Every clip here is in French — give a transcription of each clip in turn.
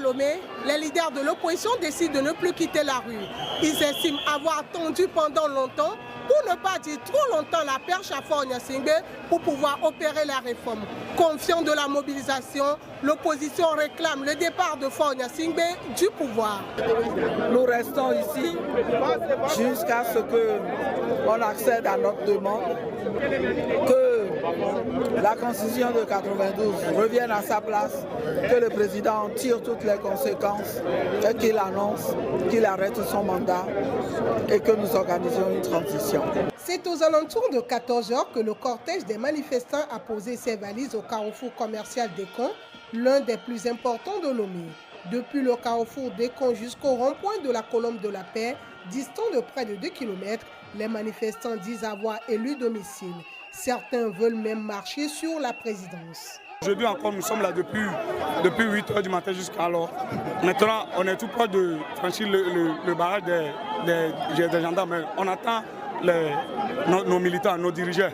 Lomé, les leaders de l'opposition décident de ne plus quitter la rue. Ils estiment avoir attendu pendant longtemps, pour ne pas dire trop longtemps, la perche à Faure Gnassingbé pour pouvoir opérer la réforme. Confiant de la mobilisation, l'opposition réclame le départ de Faure Gnassingbé du pouvoir. Nous restons ici jusqu'à ce qu'on accède à notre demande, que la Constitution de 92 revienne à sa place, que le président tire toutes les conséquences et qu'il annonce qu'il arrête son mandat et que nous organisions une transition. C'est aux alentours de 14 h que le cortège des manifestants a posé ses valises au carrefour commercial d'Ekon, l'un des plus importants de Lomé. Depuis le carrefour d'Ekon jusqu'au rond-point de la Colombe de la Paix, distant de près de 2 km, les manifestants disent avoir élu domicile. Certains veulent même marcher sur la présidence. Aujourd'hui encore, nous sommes là depuis 8 h du matin jusqu'à alors. Maintenant, on est tout près de franchir le barrage des gendarmes. On attend nos militants, nos dirigeants.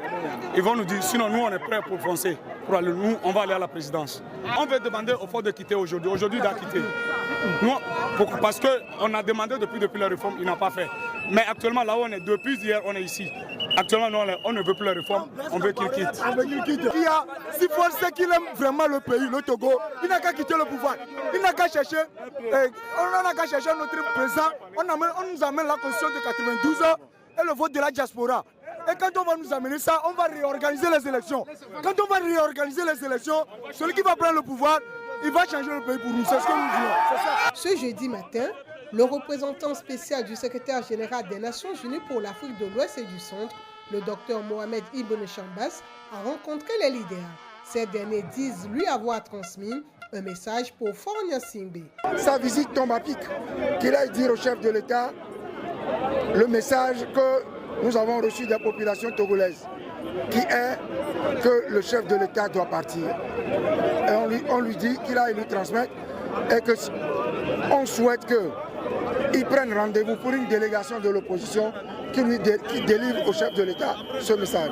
Ils vont nous dire, sinon nous on est prêts pour foncer. Nous, on va aller à la présidence. On veut demander au FOR de quitter aujourd'hui. Aujourd'hui, il a quitté. Nous, parce qu'on a demandé depuis la réforme, il n'a pas fait. Mais actuellement, là où on est, depuis hier, on est ici. Actuellement, on ne veut plus la réforme, on veut qu'il quitte. Si Faure sait qu'il aime vraiment le pays, le Togo, il n'a qu'à quitter le pouvoir. Il n'a qu'à chercher, notre président. On nous amène la Constitution de 92 et le vote de la diaspora. Et quand on va nous amener ça, on va réorganiser les élections. Quand on va réorganiser les élections, celui qui va prendre le pouvoir, il va changer le pays pour nous. C'est ce que nous voulons. Ce jeudi matin, le représentant spécial du secrétaire général des Nations Unies pour l'Afrique de l'Ouest et du Centre, le docteur Mohamed Ibn Chambas, a rencontré les leaders. Ces derniers disent lui avoir transmis un message pour Faure Gnassingbé. Sa visite tombe à pic. Qu'il aille dire au chef de l'État le message que nous avons reçu des populations togolaises, qui est que le chef de l'État doit partir. Et on lui dit qu'il aille nous transmettre et qu'on souhaite qu'il prenne rendez-vous pour une délégation de l'opposition qui délivre au chef de l'État ce message.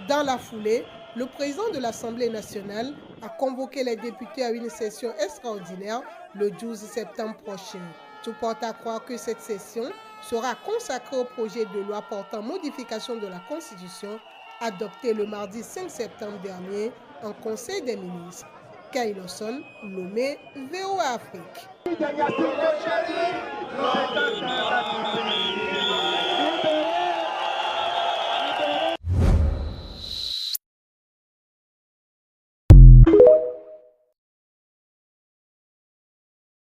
Dans la foulée, le président de l'Assemblée nationale a convoqué les députés à une session extraordinaire le 12 septembre prochain. Tout porte à croire que cette session sera consacrée au projet de loi portant modification de la Constitution adopté le mardi 5 septembre dernier en Conseil des ministres. Kailoson, Lomé, VOA Afrique.